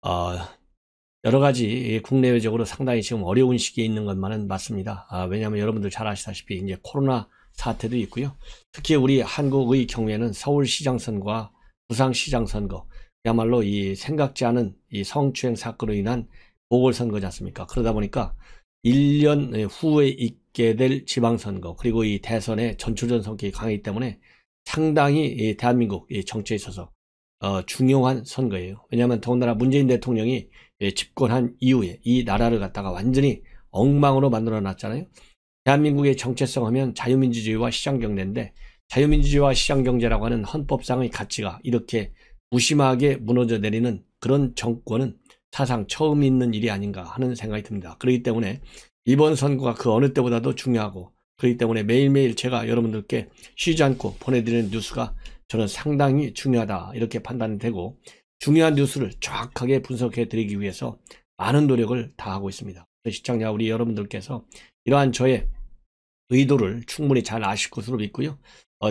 어, 여러 가지 국내외적으로 상당히 지금 어려운 시기에 있는 것만은 맞습니다. 왜냐하면 여러분들 잘 아시다시피 이제 코로나 사태도 있고요. 특히 우리 한국의 경우에는 서울시장 선거와 부산시장 선거, 그야말로 이 생각지 않은 이 성추행 사건으로 인한 보궐선거지 않습니까? 그러다 보니까 1년 후에 있게 될 지방선거, 그리고 이 대선의 전초전 성격이 강하기 때문에 상당히 이 대한민국 이 정치에 있어서 중요한 선거예요. 왜냐하면 더군다나 문재인 대통령이 집권한 이후에 이 나라를 갖다가 완전히 엉망으로 만들어 놨잖아요. 대한민국의 정체성 하면 자유민주주의와 시장경제인데, 자유민주주의와 시장경제라고 하는 헌법상의 가치가 이렇게 무심하게 무너져 내리는 그런 정권은 사상 처음 있는 일이 아닌가 하는 생각이 듭니다. 그렇기 때문에 이번 선거가 그 어느 때보다도 중요하고, 그렇기 때문에 매일매일 제가 여러분들께 쉬지 않고 보내드리는 뉴스가 저는 상당히 중요하다 이렇게 판단이 되고, 중요한 뉴스를 정확하게 분석해 드리기 위해서 많은 노력을 다하고 있습니다. 시청자 우리 여러분들께서 이러한 저의 의도를 충분히 잘 아실 것으로 믿고요.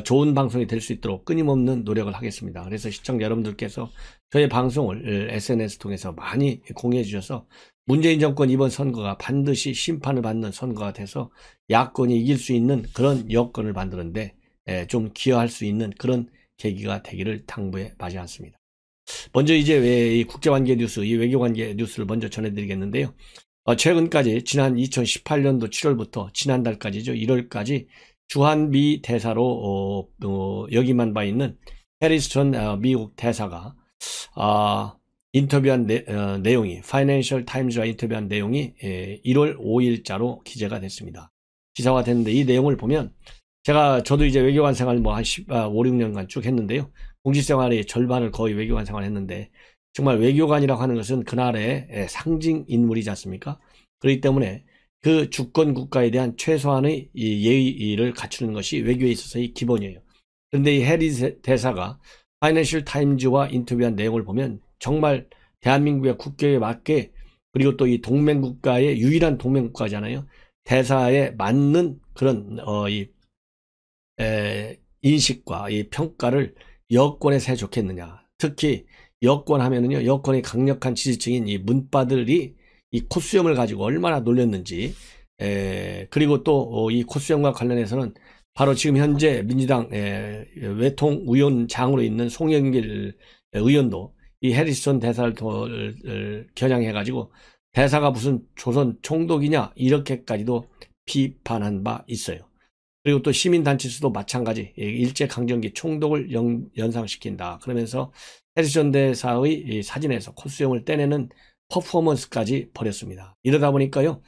좋은 방송이 될 수 있도록 끊임없는 노력을 하겠습니다. 그래서 시청자 여러분들께서 저의 방송을 SNS 통해서 많이 공유해 주셔서 문재인 정권 이번 선거가 반드시 심판을 받는 선거가 돼서 야권이 이길 수 있는 그런 여건을 만드는데 좀 기여할 수 있는 그런 계기가 되기를 당부해 마지 않습니다. 먼저 이제 이 국제관계 뉴스, 이 외교관계 뉴스를 먼저 전해드리겠는데요. 최근까지 지난 2018년도 7월부터 지난달까지죠. 1월까지 주한미 대사로 역임한 바 있는 해리스 전 미국 대사가 인터뷰한 내용이, 파이낸셜 타임즈와 인터뷰한 내용이 1월 5일자로 기재가 됐습니다. 기사화 됐는데 이 내용을 보면 저도 이제 외교관 생활 한 5, 6년간 쭉 했는데요. 공직생활의 절반을 거의 외교관 생활 했는데, 정말 외교관이라고 하는 것은 그날의 상징 인물이지 않습니까? 그렇기 때문에 그 주권 국가에 대한 최소한의 예의를 갖추는 것이 외교에 있어서의 기본이에요. 그런데 이 해리 대사가 파이낸셜 타임즈와 인터뷰한 내용을 보면 정말 대한민국의 국격에 맞게, 그리고 또 이 동맹국가의 유일한 동맹국가잖아요. 대사에 맞는 그런 인식과 이 평가를 여권에서 해 좋겠느냐. 특히 여권 하면은요, 여권의 강력한 지지층인 이 문바들이 이 코수염을 가지고 얼마나 놀렸는지, 그리고 또 이 코수염과 관련해서는 바로 지금 현재 민주당 외통위원장으로 있는 송영길 의원도 이 해리슨 대사를 겨냥해가지고 대사가 무슨 조선 총독이냐 이렇게까지도 비판한 바 있어요. 그리고 또 시민단체수도 마찬가지, 일제강점기 총독을 연상시킨다 그러면서 해리슨 대사의 사진에서 콧수염을 떼내는 퍼포먼스까지 벌였습니다. 이러다 보니까요,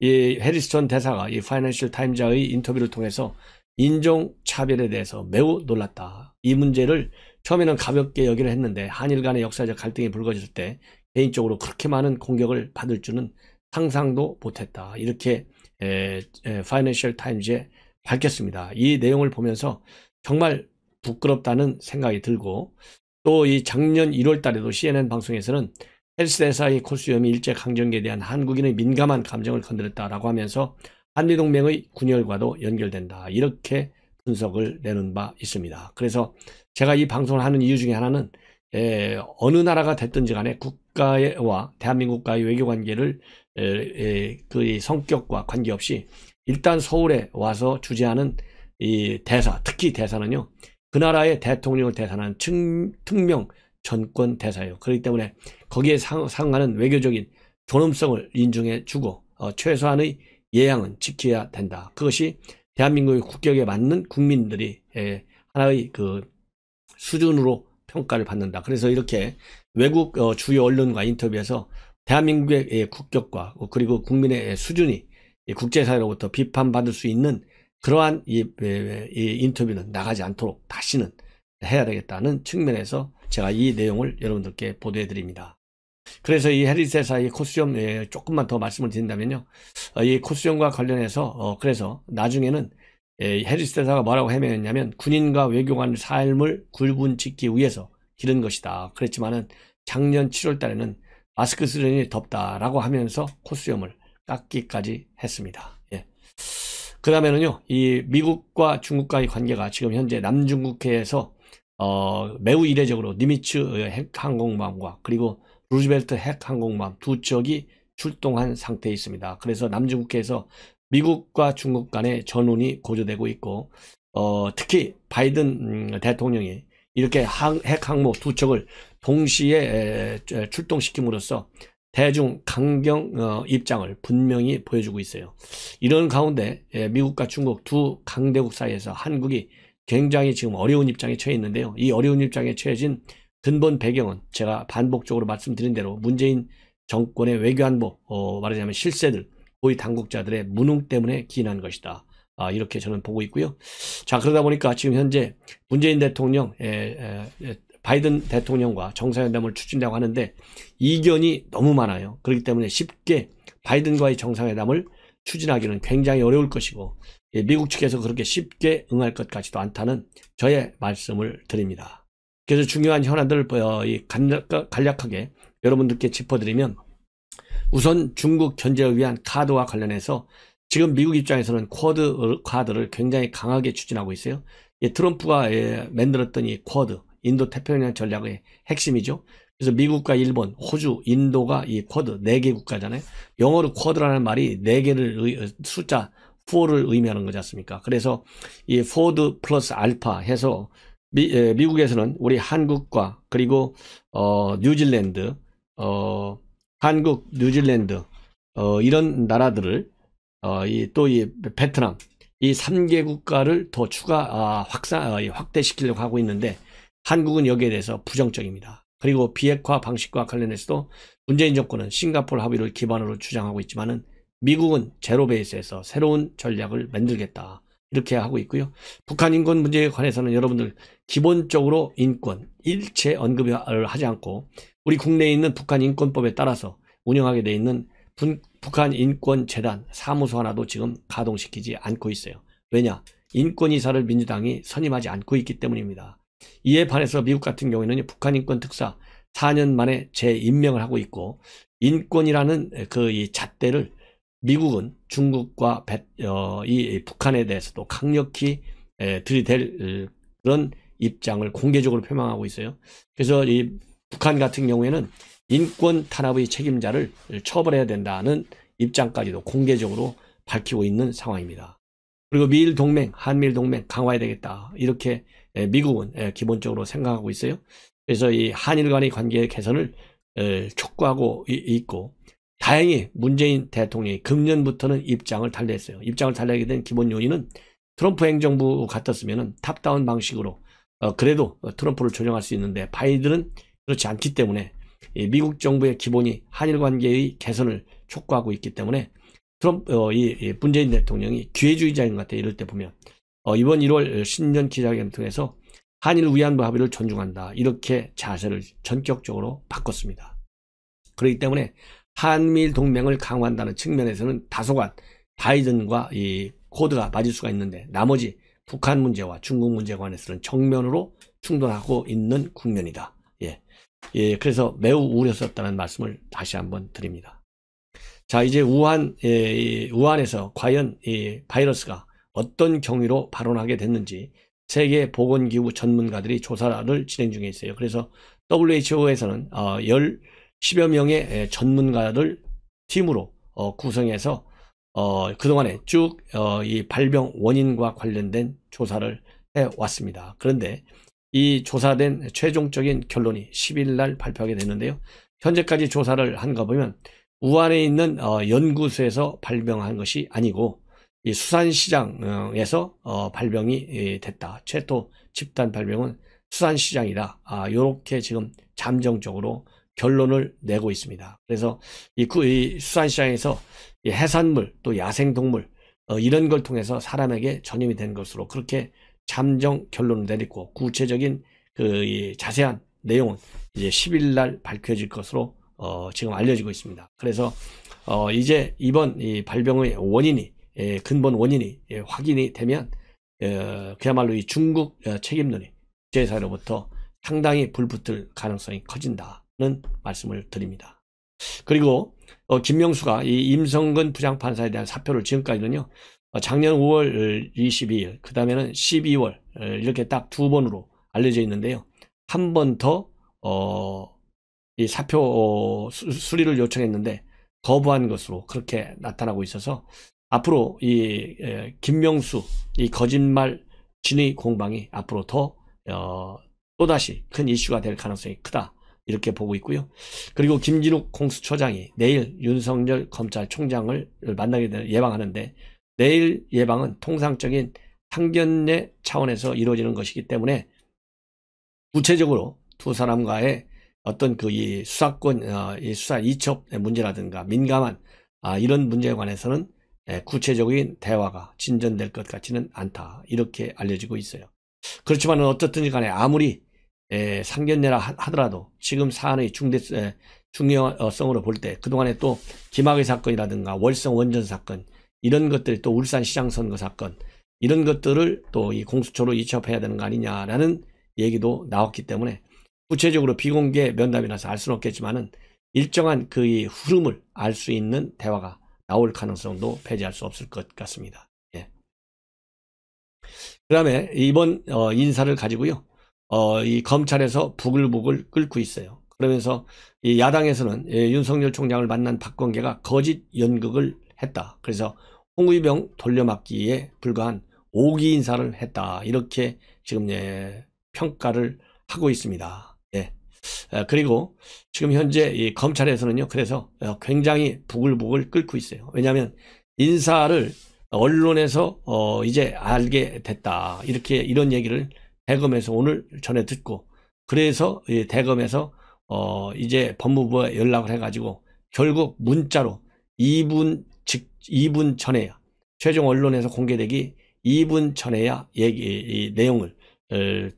이 해리슨 대사가 이 파이낸셜 타임즈의 인터뷰를 통해서 인종차별에 대해서 매우 놀랐다. 이 문제를 처음에는 가볍게 여기를 했는데 한일 간의 역사적 갈등이 불거졌을 때 개인적으로 그렇게 많은 공격을 받을 줄은 상상도 못했다. 이렇게 파이낸셜 타임즈에 밝혔습니다. 이 내용을 보면서 정말 부끄럽다는 생각이 들고, 또 이 작년 1월 달에도 CNN 방송에서는 해리스 대사의 코수염이 일제강점기에 대한 한국인의 민감한 감정을 건드렸다라고 하면서 한미동맹의 군열과도 연결된다. 이렇게 분석을 내놓은 바 있습니다. 그래서 제가 이 방송을 하는 이유 중에 하나는 어느 나라가 됐든지 간에 국가와 대한민국과의 외교관계를 그 성격과 관계없이 일단 서울에 와서 주재하는 이 대사, 특히 대사는요, 그 나라의 대통령을 대사하는 특명 전권 대사예요. 그렇기 때문에 거기에 상응하는 외교적인 존엄성을 인정해 주고 최소한의 예양은 지켜야 된다. 그것이 대한민국의 국격에 맞는 국민들이 하나의 그 수준으로 평가를 받는다. 그래서 이렇게 외국 주요 언론과 인터뷰에서 대한민국의 국격과 그리고 국민의 수준이 국제사회로부터 비판받을 수 있는 그러한 이 인터뷰는 나가지 않도록 다시는 해야 되겠다는 측면에서 제가 이 내용을 여러분들께 보도해 드립니다. 그래서 이 해리스 대사의 코수염 조금만 더 말씀을 드린다면요, 이 코수염과 관련해서 그래서 나중에는 해리스 대사가 뭐라고 해명했냐면, 군인과 외교관의 삶을 굴분짓기 위해서 기른 것이다. 그랬지만은 작년 7월 달에는 마스크 쓰려니 덥다라고 하면서 코수염을 깎기까지 했습니다. 그 다음에는요, 이 미국과 중국과의 관계가 지금 현재 남중국해에서 매우 이례적으로 니미츠 핵항공모함과 그리고 루즈벨트 핵 항공모함 두 척이 출동한 상태에 있습니다. 그래서 남중국해에서 미국과 중국 간의 전운이 고조되고 있고, 특히 바이든 대통령이 이렇게 핵 항모 두 척을 동시에 출동시킴으로써 대중 강경 입장을 분명히 보여주고 있어요. 이런 가운데 미국과 중국 두 강대국 사이에서 한국이 굉장히 지금 어려운 입장에 처해 있는데요. 이 어려운 입장에 처해진 근본 배경은 제가 반복적으로 말씀드린 대로 문재인 정권의 외교안보, 말하자면 실세들, 고위 당국자들의 무능 때문에 기인한 것이다. 이렇게 저는 보고 있고요. 자, 그러다 보니까 지금 현재 문재인 대통령, 바이든 대통령과 정상회담을 추진하고 하는데 이견이 너무 많아요. 그렇기 때문에 쉽게 바이든과의 정상회담을 추진하기는 굉장히 어려울 것이고, 미국 측에서 그렇게 쉽게 응할 것 같지도 않다는 저의 말씀을 드립니다. 그래서 중요한 현안들을 간략하게 여러분들께 짚어드리면, 우선 중국 견제를 위한 카드와 관련해서 지금 미국 입장에서는 쿼드 카드를 굉장히 강하게 추진하고 있어요. 트럼프가 만들었던 이 쿼드, 인도 태평양 전략의 핵심이죠. 그래서 미국과 일본, 호주, 인도가 이 쿼드 4개 국가잖아요. 영어로 쿼드라는 말이 4개를 숫자 4를 의미하는 거지 않습니까? 그래서 이 포드 플러스 알파 해서 미국에서는 우리 한국과 그리고 뉴질랜드, 한국, 뉴질랜드 이런 나라들을 또 이 베트남 이 3개 국가를 더 추가 확대시키려고 하고 있는데 한국은 여기에 대해서 부정적입니다. 그리고 비핵화 방식과 관련해서도 문재인 정권은 싱가포르 합의를 기반으로 주장하고 있지만은 미국은 제로 베이스에서 새로운 전략을 만들겠다 이렇게 하고 있고요. 북한 인권 문제에 관해서는 여러분들 기본적으로 인권 일체 언급을 하지 않고 우리 국내에 있는 북한 인권법에 따라서 운영하게 돼 있는 북한 인권재단 사무소 하나도 지금 가동시키지 않고 있어요. 왜냐? 인권이사를 민주당이 선임하지 않고 있기 때문입니다. 이에 반해서 미국 같은 경우에는 북한 인권 특사 4년 만에 재임명을 하고 있고, 인권이라는 이 잣대를 미국은 중국과 이 북한에 대해서도 강력히 들이댈 그런 입장을 공개적으로 표명하고 있어요. 그래서 이 북한 같은 경우에는 인권 탄압의 책임자를 처벌해야 된다는 입장까지도 공개적으로 밝히고 있는 상황입니다. 그리고 미일 동맹, 한미일 동맹 강화해야 되겠다. 이렇게 미국은 기본적으로 생각하고 있어요. 그래서 이 한일 간의 관계 개선을 촉구하고 있고, 다행히 문재인 대통령이 금년부터는 입장을 달리했어요. 입장을 달리하게 된 기본 요인은 트럼프 행정부 같았으면 탑다운 방식으로 그래도 트럼프를 조정할 수 있는데 바이든은 그렇지 않기 때문에 미국 정부의 기본이 한일 관계의 개선을 촉구하고 있기 때문에 이 문재인 대통령이 기회주의자인 것 같아요. 이럴 때 보면 이번 1월 신년 기자회견을 통해서 한일 위안부 합의를 존중한다 이렇게 자세를 전격적으로 바꿨습니다. 그렇기 때문에 한미일 동맹을 강화한다는 측면에서는 다소간 바이든과 이 코드가 맞을 수가 있는데 나머지 북한 문제와 중국 문제에 관해서는 정면으로 충돌하고 있는 국면이다. 그래서 매우 우려스럽다는 말씀을 다시 한번 드립니다. 자, 이제 우한에서 과연 이 바이러스가 어떤 경위로 발원하게 됐는지 세계 보건기구 전문가들이 조사를 진행 중에 있어요. 그래서 WHO에서는 10여 명의 전문가들 팀으로 구성해서 그동안에 쭉 이 발병 원인과 관련된 조사를 해왔습니다. 그런데 이 조사된 최종적인 결론이 10일 날 발표하게 됐는데요. 현재까지 조사를 한 거 보면 우한에 있는 연구소에서 발병한 것이 아니고 이 수산시장에서 발병이 됐다. 최초 집단 발병은 수산시장이다. 이렇게 지금 잠정적으로 결론을 내고 있습니다. 그래서 이 수산시장에서 이 해산물 또 야생동물 이런 걸 통해서 사람에게 전염이 된 것으로 그렇게 잠정 결론을 내리고 구체적인 이 자세한 내용은 이제 10일 날 밝혀질 것으로 지금 알려지고 있습니다. 그래서 이제 이번 이 발병의 원인이 근본 원인이 확인이 되면 그야말로 이 중국 책임론이 국제사회로부터 상당히 불붙을 가능성이 커진다는 말씀을 드립니다. 그리고 김명수가 이 임성근 부장판사에 대한 사표를 지금까지는요 작년 5월 22일 그 다음에는 12월 이렇게 딱 2번으로 알려져 있는데요. 한 번 더 이 사표 수리를 요청했는데 거부한 것으로 그렇게 나타나고 있어서 앞으로 이 김명수 이 거짓말 진위 공방이 앞으로 더 또다시 큰 이슈가 될 가능성이 크다 이렇게 보고 있고요. 그리고 김진욱 공수처장이 내일 윤석열 검찰총장을 만나게 될 예방하는데 내일 예방은 통상적인 상견례 차원에서 이루어지는 것이기 때문에 구체적으로 두 사람과의 어떤 그 이 수사권, 이 수사 이첩 문제라든가 민감한 이런 문제에 관해서는 구체적인 대화가 진전될 것 같지는 않다. 이렇게 알려지고 있어요. 그렇지만 어떻든지 간에 아무리 상견례라 하더라도 지금 사안의 중요성으로 볼 때 그동안에 또 김학의 사건이라든가 월성 원전 사건 이런 것들이 또 울산시장 선거 사건 이런 것들을 또 이 공수처로 이첩해야 되는 거 아니냐라는 얘기도 나왔기 때문에 구체적으로 비공개 면담이라서 알 수는 없겠지만은 일정한 그 이 흐름을 알 수 있는 대화가 나올 가능성도 배제할 수 없을 것 같습니다. 예. 그 다음에 이번 인사를 가지고요. 이 검찰에서 부글부글 끓고 있어요. 그러면서 이 야당에서는 윤석열 총장을 만난 박범계가 거짓 연극을 했다. 그래서 홍위병 돌려막기에 불과한 5기 인사를 했다. 이렇게 지금 평가를 하고 있습니다. 예. 그리고 지금 현재 이 검찰에서는요. 그래서 굉장히 부글부글 끓고 있어요. 왜냐하면 인사를 언론에서 이제 알게 됐다. 이렇게 이런 얘기를 대검에서 오늘 전해 듣고 그래서 대검에서 이제 법무부에 연락을 해가지고 결국 문자로 2분 전에야 최종 언론에서 공개되기 2분 전에야 이 내용을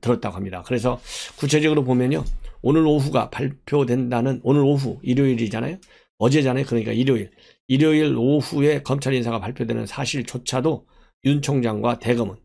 들었다고 합니다. 그래서 구체적으로 보면요. 오늘 오후가 발표된다는 오늘 오후 일요일이잖아요. 어제잖아요. 그러니까 일요일 오후에 검찰 인사가 발표되는 사실조차도 윤 총장과 대검은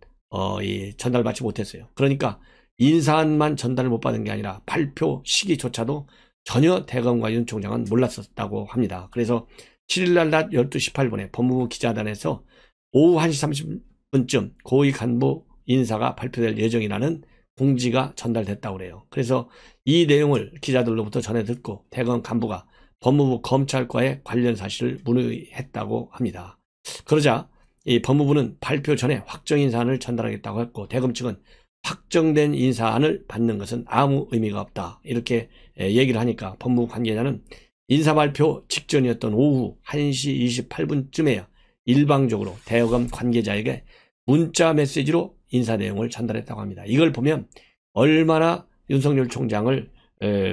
전달받지 못했어요. 그러니까 인사안만 전달을 못 받은 게 아니라 발표 시기조차도 전혀 대검과 윤 총장은 몰랐었다고 합니다. 그래서 7일날 낮 12시 18분에 법무부 기자단에서 오후 1시 30분쯤 고위 간부 인사가 발표될 예정이라는 공지가 전달됐다고 그래요. 그래서 이 내용을 기자들로부터 전해 듣고 대검 간부가 법무부 검찰과의 관련 사실을 문의했다고 합니다. 그러자 이 법무부는 발표 전에 확정 인사안을 전달하겠다고 했고 대검 측은 확정된 인사안을 받는 것은 아무 의미가 없다. 이렇게 얘기를 하니까 법무부 관계자는 인사 발표 직전이었던 오후 1시 28분쯤에야 일방적으로 대검 관계자에게 문자 메시지로 인사 내용을 전달했다고 합니다. 이걸 보면 얼마나 윤석열 총장을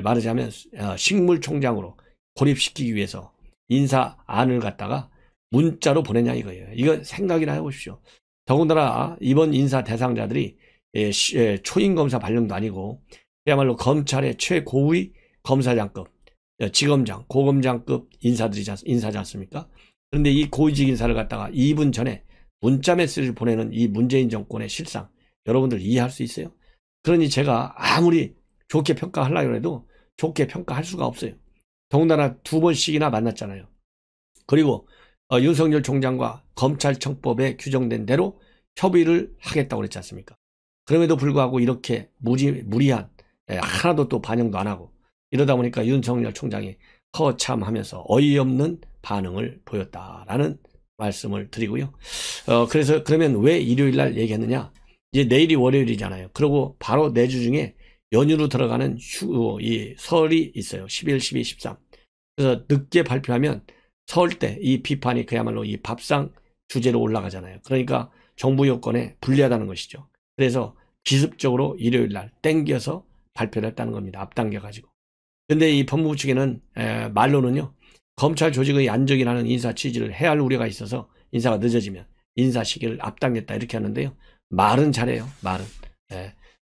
말하자면 식물총장으로 고립시키기 위해서 인사안을 갖다가 문자로 보내냐 이거예요. 이거 생각이나 해보십시오. 더군다나 이번 인사 대상자들이 초임검사 발령도 아니고 그야말로 검찰의 최고위 검사장급, 지검장, 고검장급 인사지 않습니까? 그런데 이 고위직 인사를 갖다가 2분 전에 문자 메시지를 보내는 이 문재인 정권의 실상 여러분들 이해할 수 있어요? 그러니 제가 아무리 좋게 평가하려고 해도 좋게 평가할 수가 없어요. 더군다나 2번씩이나 만났잖아요. 그리고 윤석열 총장과 검찰청법에 규정된 대로 협의를 하겠다고 그랬지 않습니까? 그럼에도 불구하고 이렇게 무리한 하나도 또 반영도 안 하고 이러다 보니까 윤석열 총장이 허참하면서 어이없는 반응을 보였다라는 말씀을 드리고요. 그래서 그러면 왜 일요일 날 얘기했느냐? 이제 내일이 월요일이잖아요. 그리고 바로 내주 중에 연휴로 들어가는 이 설이 있어요. 11, 12, 13. 그래서 늦게 발표하면 설 때 이 비판이 그야말로 이 밥상 주제로 올라가잖아요. 그러니까 정부 여건에 불리하다는 것이죠. 그래서 기습적으로 일요일 날 땡겨서 발표를 했다는 겁니다. 앞당겨가지고. 근데 이 법무부 측에는 말로는요. 검찰 조직의 안정이라는 인사 취지를 해야 할 우려가 있어서 인사가 늦어지면 인사 시기를 앞당겼다 이렇게 하는데요. 말은 잘해요. 말은.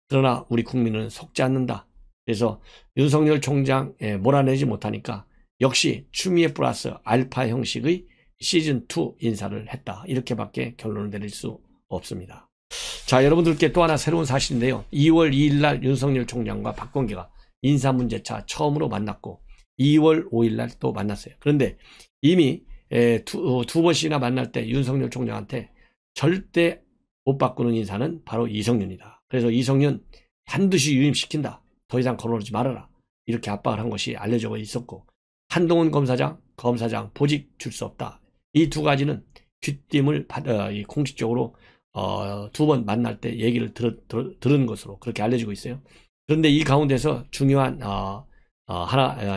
그러나 우리 국민은 속지 않는다. 그래서 윤석열 총장 몰아내지 못하니까 역시 추미애 플러스 알파 형식의 시즌2 인사를 했다. 이렇게밖에 결론을 내릴 수 없습니다. 자, 여러분들께 또 하나 새로운 사실인데요. 2월 2일 날 윤석열 총장과 박범계가 인사문제차 처음으로 만났고 2월 5일 날 또 만났어요. 그런데 이미 두 번씩이나 만날 때 윤석열 총장한테 절대 못 바꾸는 인사는 바로 이성윤이다. 그래서 이성윤 반드시 유임시킨다. 더 이상 거론하지 말아라. 이렇게 압박을 한 것이 알려져 있었고, 한동훈 검사장 보직 줄 수 없다. 이 두 가지는 귀띔을 공식적으로 2번 만날 때 얘기를 들은 것으로 그렇게 알려지고 있어요. 그런데 이 가운데서 중요한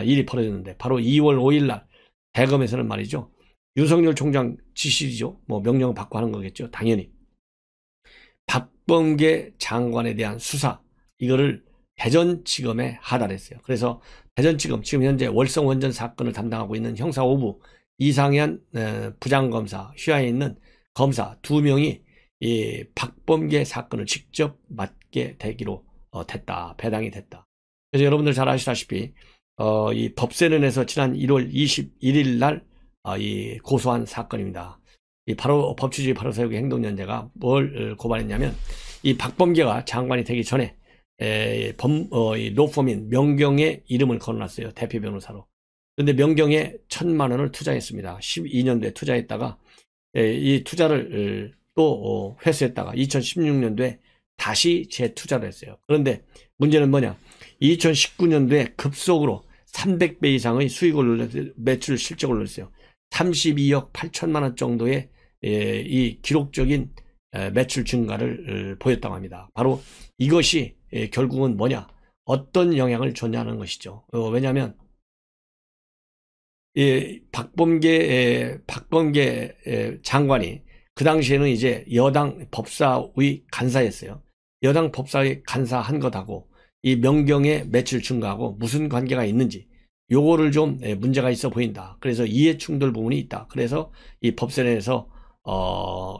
일이 벌어졌는데, 바로 2월 5일 날 대검에서는 말이죠, 윤석열 총장 지시죠. 뭐 명령을 받고 하는 거겠죠. 당연히 박범계 장관에 대한 수사, 이거를 대전지검에 하달했어요. 그래서 대전지검, 지금 현재 월성원전 사건을 담당하고 있는 형사 5부 이상현 부장검사 휘하에 있는 검사 2명이 이 박범계 사건을 직접 맡게 되기로 배당이 됐다. 그래서 여러분들 잘 아시다시피 이 법세련에서 지난 1월 21일 날 이 고소한 사건입니다. 이 바로 법치주의 바로세우기 행동연대가 뭘 고발했냐면, 이 박범계가 장관이 되기 전에 이 로펌인 명경의 이름을 거론했어요. 대표 변호사로. 그런데 명경에 1,000만 원을 투자했습니다. 12년도에 투자했다가 이 투자를 또 회수했다가 2016년도에 다시 재투자를 했어요. 그런데 문제는 뭐냐? 2019년도에 급속으로 300배 이상의 수익을 매출 실적을 올렸어요. 32억 8천만 원 정도의 이 기록적인 매출 증가를 보였다고 합니다. 바로 이것이 결국은 뭐냐? 어떤 영향을 줬냐는 것이죠. 왜냐하면 박범계 장관이 그 당시에는 이제 여당 법사위 간사였어요. 여당 법사위 간사한 것하고 이 명경의 매출 증가하고 무슨 관계가 있는지, 요거를 좀 문제가 있어 보인다. 그래서 이해 충돌 부분이 있다. 그래서 이 법세련에서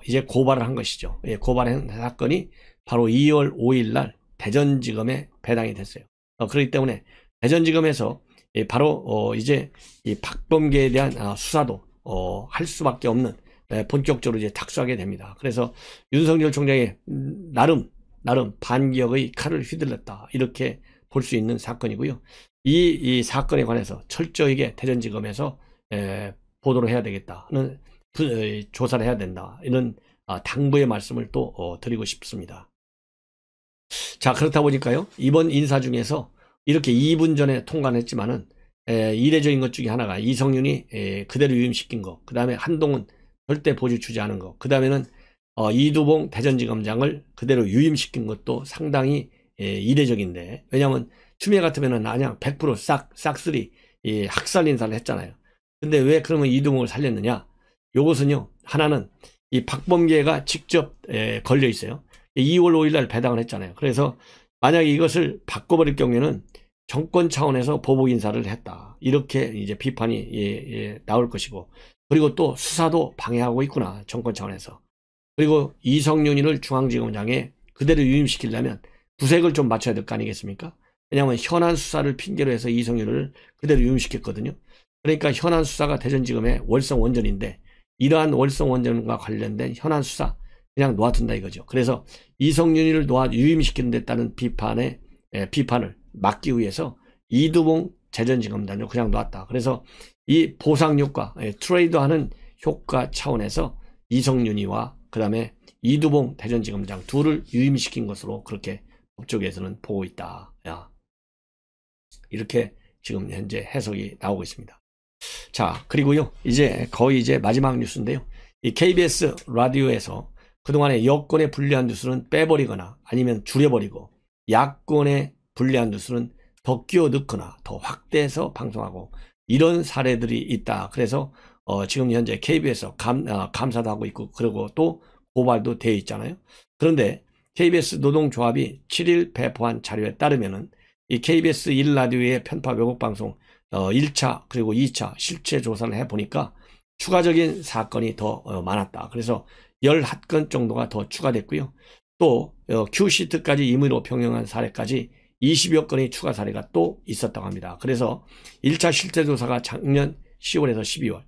이제 고발을 한 것이죠. 고발한 사건이 바로 2월 5일 날 대전지검에 배당이 됐어요. 그렇기 때문에 대전지검에서 바로 이제 이 박범계에 대한 수사도 할 수밖에 없는, 본격적으로 이제 착수하게 됩니다. 그래서 윤석열 총장이 나름 반격의 칼을 휘둘렀다, 이렇게 볼 수 있는 사건이고요. 이 사건에 관해서 철저하게 대전지검에서 보도를 해야 되겠다는, 조사를 해야 된다, 이런 당부의 말씀을 또 드리고 싶습니다. 자, 그렇다 보니까요, 이번 인사 중에서 이렇게 2분 전에 통과를 했지만은 이례적인 것 중에 하나가 이성윤이 그대로 유임시킨 거, 그 다음에 한동훈 절대 보직 주지 않은 거, 그 다음에는 이두봉 대전지검장을 그대로 유임시킨 것도 상당히 이례적인데, 왜냐하면 추미애 같으면은 그냥 100% 싹쓸이 학살 인사를 했잖아요. 근데 왜 그러면 이두봉을 살렸느냐? 요것은요, 하나는 이 박범계가 직접 걸려 있어요. 2월 5일 날 배당을 했잖아요. 그래서 만약에 이것을 바꿔버릴 경우에는 정권 차원에서 보복 인사를 했다, 이렇게 이제 비판이 나올 것이고, 그리고 또 수사도 방해하고 있구나, 정권 차원에서. 그리고 이성윤이를 중앙지검장에 그대로 유임시키려면 구색을 좀 맞춰야 될 거 아니겠습니까? 왜냐하면 현안 수사를 핑계로 해서 이성윤을 그대로 유임시켰거든요. 그러니까 현안 수사가 대전지검의 월성원전인데, 이러한 월성원전과 관련된 현안 수사 그냥 놓아둔다 이거죠. 그래서 이성윤이를 유임시키는 데 따른 비판을 막기 위해서 이두봉 대전지검장을 그냥 놨다. 그래서 이 보상효과, 트레이드하는 효과 차원에서 이성윤이와 그 다음에 이두봉 대전지검장 둘을 유임시킨 것으로 그렇게 법조계에서는 보고 있다. 이렇게 지금 현재 해석이 나오고 있습니다. 자, 그리고요, 이제 거의 이제 마지막 뉴스인데요. 이 KBS 라디오에서 그동안에 여권에 불리한 뉴스는 빼버리거나 아니면 줄여버리고, 야권에 불리한 뉴스는 더 끼워 넣거나 더 확대해서 방송하고, 이런 사례들이 있다. 그래서 지금 현재 KBS 감사도 하고 있고, 그리고 또 고발도 되어 있잖아요. 그런데 KBS 노동조합이 7일 배포한 자료에 따르면은 이 KBS 1라디오의 편파 왜곡 방송 1차 그리고 2차 실체 조사를 해보니까 추가적인 사건이 더 많았다. 그래서 10건 정도가 더 추가됐고요. 또 Q시트까지 임의로 평형한 사례까지 20여 건의 추가 사례가 또 있었다고 합니다. 그래서 1차 실체 조사가 작년 10월에서 12월,